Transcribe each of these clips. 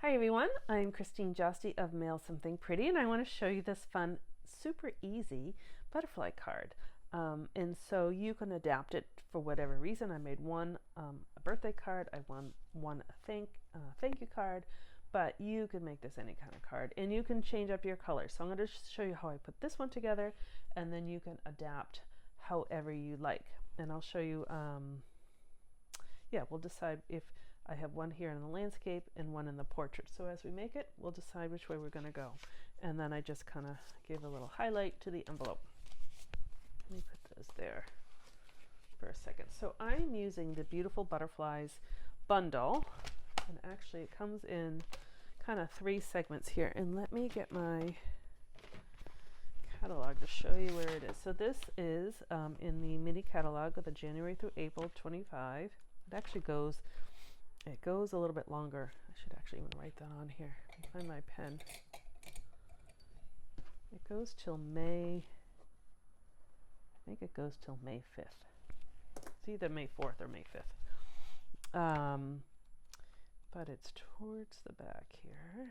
Hi everyone, I'm Christine Josty of Mail Something Pretty, and I want to show you this fun, super easy butterfly card. And so you can adapt it for whatever reason. I made one a birthday card, I one a thank you card, but you can make this any kind of card, and you can change up your colors. So I'm going to show you how I put this one together, and then you can adapt however you like. And I'll show you, we'll decide if I have one here in the landscape and one in the portrait. So as we make it, we'll decide which way we're going to go. And then I just kind of give a little highlight to the envelope. Let me put those there for a second. So I'm using the Beautiful Butterflies bundle, and actually it comes in kind of 3 segments here. And let me get my catalog to show you where it is. So this is in the mini catalog of the January through April 25. It actually goes a little bit longer. I should actually even write that on here. Find my pen. It goes till May, I think it goes till May 5th. It's either May 4th or May 5th. But it's towards the back here.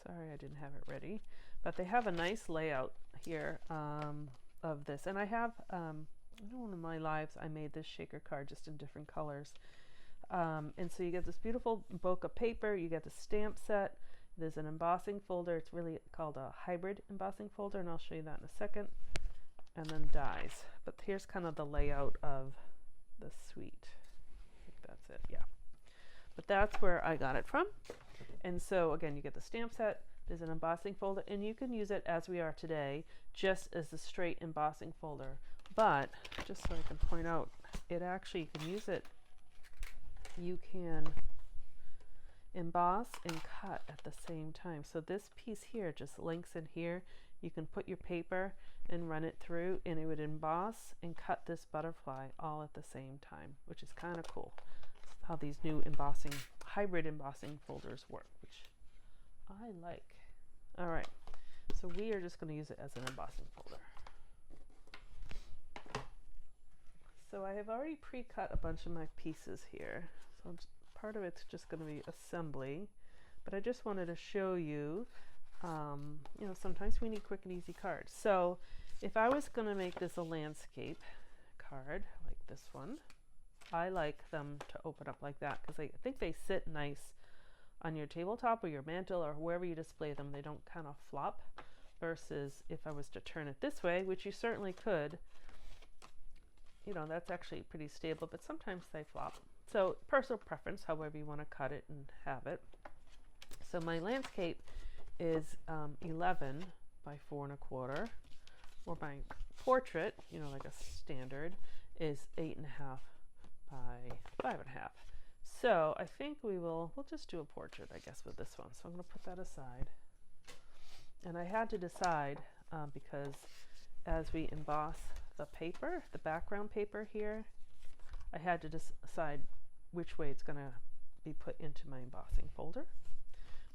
Sorry I didn't have it ready. But they have a nice layout here of this. And I have, in one of my lives, I made this shaker card just in different colors. And so you get this beautiful bokeh paper, you get the stamp set, there's an embossing folder. It's really called a hybrid embossing folder, and I'll show you that in a second, and then dies. But here's kind of the layout of the suite. I think that's it, yeah. But that's where I got it from. And so again, you get the stamp set, there's an embossing folder, and you can use it as we are today, just as a straight embossing folder. But just so I can point out, it actually, you can use it, you can emboss and cut at the same time. So this piece here just links in here. You can put your paper and run it through, and it would emboss and cut this butterfly all at the same time, which is kind of cool. That's how these new hybrid embossing folders work, which I like. All right, so we are just going to use it as an embossing folder. So I have already pre-cut a bunch of my pieces here. So part of it's just going to be assembly, but I just wanted to show you, sometimes we need quick and easy cards. So if I was going to make this a landscape card, like this one, I like them to open up like that because I think they sit nice on your tabletop or your mantle or wherever you display them. They don't kind of flop, versus if I was to turn it this way, which you certainly could, that's actually pretty stable, but sometimes they flop. So personal preference, however you want to cut it and have it. So my landscape is 11 by 4 1/4, or my portrait, like a standard, is 8.5 by 5.5. So I think we'll just do a portrait, I guess, with this one. So I'm going to put that aside. And I had to decide because as we emboss the paper, the background paper here, I had to decide which way it's going to be put into my embossing folder.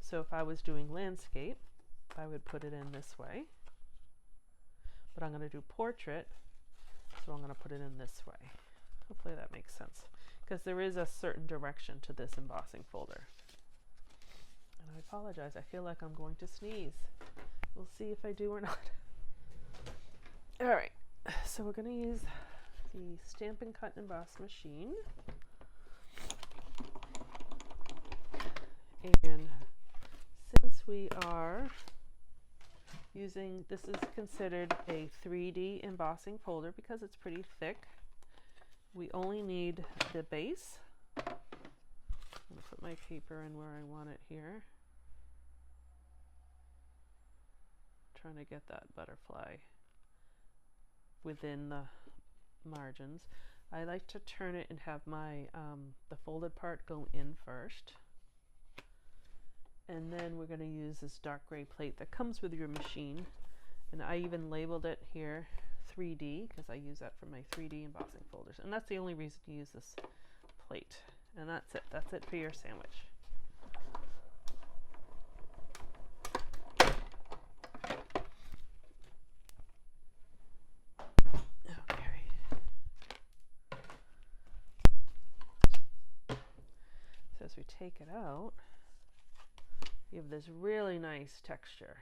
So if I was doing landscape, I would put it in this way. But I'm going to do portrait, so I'm going to put it in this way. Hopefully that makes sense, because there is a certain direction to this embossing folder. And I apologize, I feel like I'm going to sneeze. We'll see if I do or not. All right, so we're going to use the Stampin' Cut and Emboss machine. And since we are using, this is considered a 3D embossing folder because it's pretty thick, we only need the base. I'm going to put my paper in where I want it here. Trying to get that butterfly within the margins. I like to turn it and have my the folded part go in first. And then we're going to use this dark gray plate that comes with your machine. And I even labeled it here 3D because I use that for my 3D embossing folders. And that's the only reason to use this plate. And that's it. That's it for your sandwich. Okay. So as we take it out, you have this really nice texture.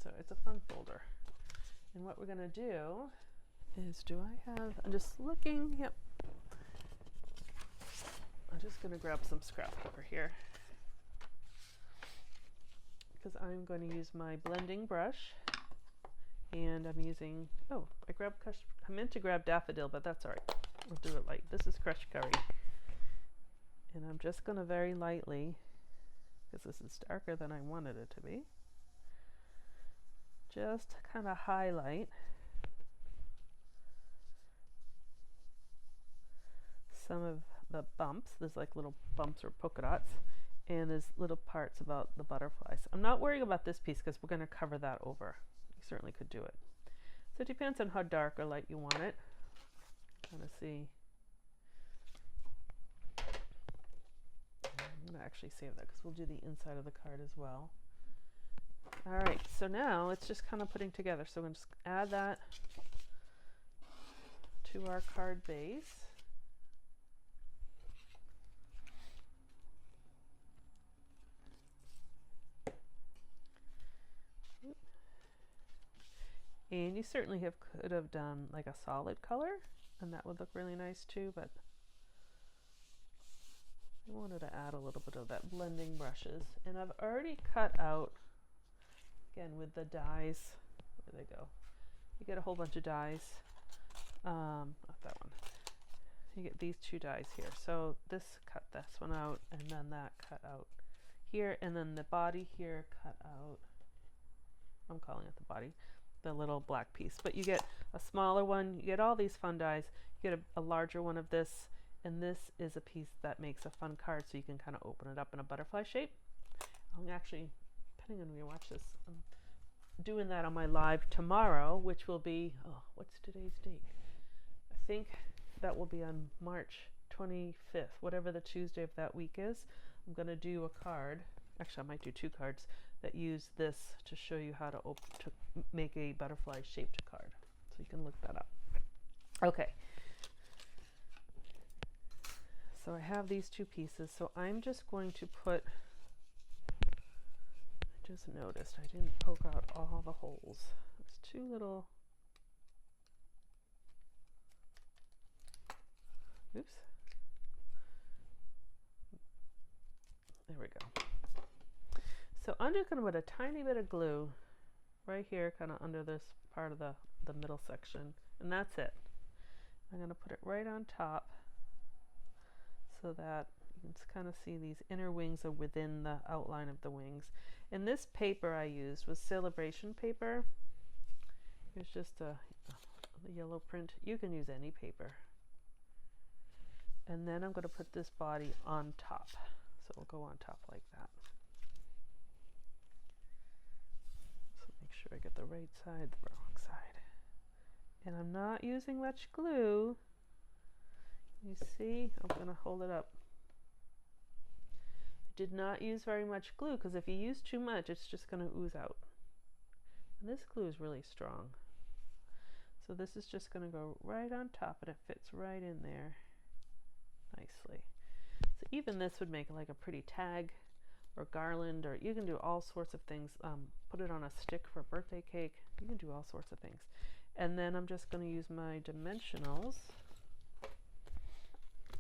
So it's a fun folder. And what we're going to do is, I'm just looking, yep. I'm just going to grab some scrap paper here, because I'm going to use my blending brush, and I'm using, I meant to grab daffodil, but that's all right. We'll do it light. This is crushed curry. And I'm just going to very lightly, because this is darker than I wanted it to be, just kind of highlight some of the bumps. There's like little bumps or polka dots, and there's little parts about the butterflies. I'm not worrying about this piece because we're going to cover that over. You certainly could do it. So it depends on how dark or light you want it. Kind of see. I'm going to actually save that because we'll do the inside of the card as well. All right, so now it's just kind of putting together. So we're going to just add that to our card base. And you certainly could have done like a solid color, and that would look really nice too, but I wanted to add a little bit of that blending brushes. And I've already cut out, again with the dies, where they go? You get a whole bunch of dies. Not that one. You get these two dies here. So cut this one out, and then that cut out here, and then the body here cut out. I'm calling it the body. The little black piece, but you get a smaller one, you get all these fun dies, you get a larger one of this, and this is a piece that makes a fun card, so you can kind of open it up in a butterfly shape. I'm actually, depending on when you watch this, I'm doing that on my live tomorrow, which will be, what's today's date? I think that will be on March 25th, whatever the Tuesday of that week is. I'm going to do a card, actually I might do two cards, that use this to show you how to make a butterfly shaped card. So you can look that up. Okay. So I have these two pieces. So I'm just going to put, I just noticed I didn't poke out all the holes. There's two little, oops. There we go. So I'm just going to put a tiny bit of glue right here, kind of under this part of the middle section, and that's it. I'm going to put it right on top so that you can kind of see these inner wings are within the outline of the wings. And this paper I used was Celebration paper. It's just a yellow print. You can use any paper. And then I'm going to put this body on top. So it'll go on top like that. Make sure I get the right side, the wrong side. And I'm not using much glue. You see, I'm going to hold it up. I did not use very much glue because if you use too much, it's just going to ooze out. And this glue is really strong. So this is just going to go right on top, and it fits right in there nicely. So even this would make like a pretty tag or garland, or you can do all sorts of things. Put it on a stick for a birthday cake. You can do all sorts of things. And then I'm just going to use my dimensionals,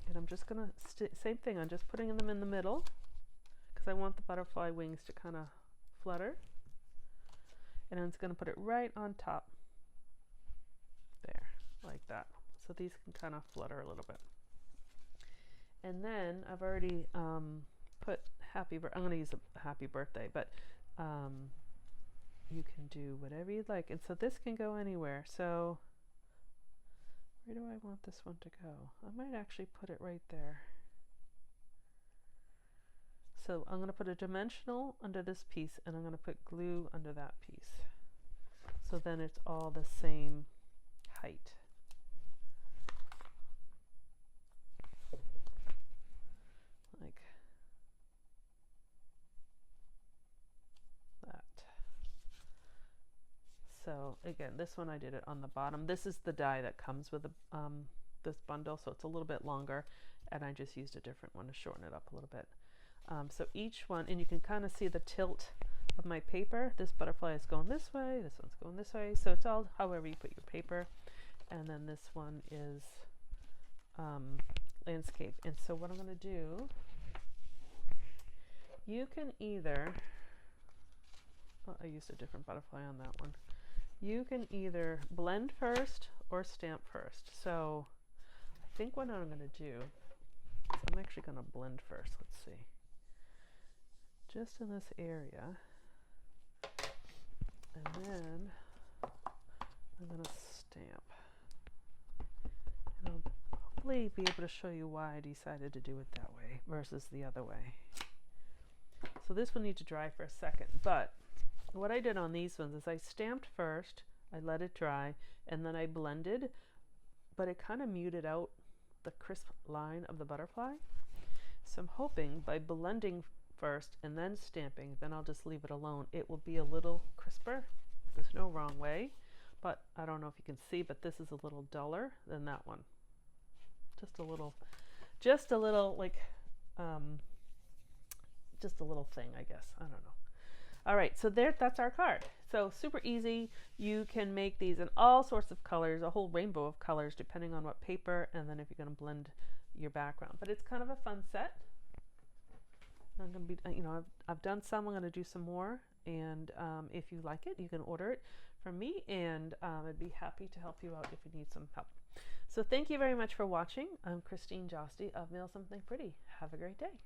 and I'm just going to same thing. I'm just putting them in the middle because I want the butterfly wings to kind of flutter, and I'm just going to put it right on top there like that, so these can kind of flutter a little bit. And then I've already put I'm going to use a happy birthday, but you can do whatever you'd like. And so this can go anywhere. So where do I want this one to go? I might actually put it right there. So I'm going to put a dimensional under this piece, and I'm going to put glue under that piece. So then it's all the same height. Like that. So again, this one I did it on the bottom. This is the die that comes with this bundle, so it's a little bit longer, and I just used a different one to shorten it up a little bit. So each one, and you can kind of see the tilt of my paper. This butterfly is going this way, this one's going this way. So it's all however you put your paper. And then this one is landscape. And so what I'm going to do, you can either, oh, I used a different butterfly on that one. You can either blend first or stamp first. So I think what I'm going to do, I'm actually going to blend first. Let's see. Just in this area. And then I'm going to stamp. And I'll hopefully be able to show you why I decided to do it that way versus the other way. So this will need to dry for a second, but what I did on these ones is I stamped first, I let it dry, and then I blended, but it kind of muted out the crisp line of the butterfly. So I'm hoping by blending first and then stamping, then I'll just leave it alone. It will be a little crisper. There's no wrong way, but I don't know if you can see, but this is a little duller than that one. Just a little like, just a little thing, I guess. I don't know. All right, so that's our card. So super easy. You can make these in all sorts of colors, a whole rainbow of colors, depending on what paper, and then if you're going to blend your background. But it's kind of a fun set. I'm going to be, you know, I've done some. I'm going to do some more, and if you like it, you can order it from me, and I'd be happy to help you out if you need some help. So thank you very much for watching. I'm Christine Josty of Mail Something Pretty. Have a great day.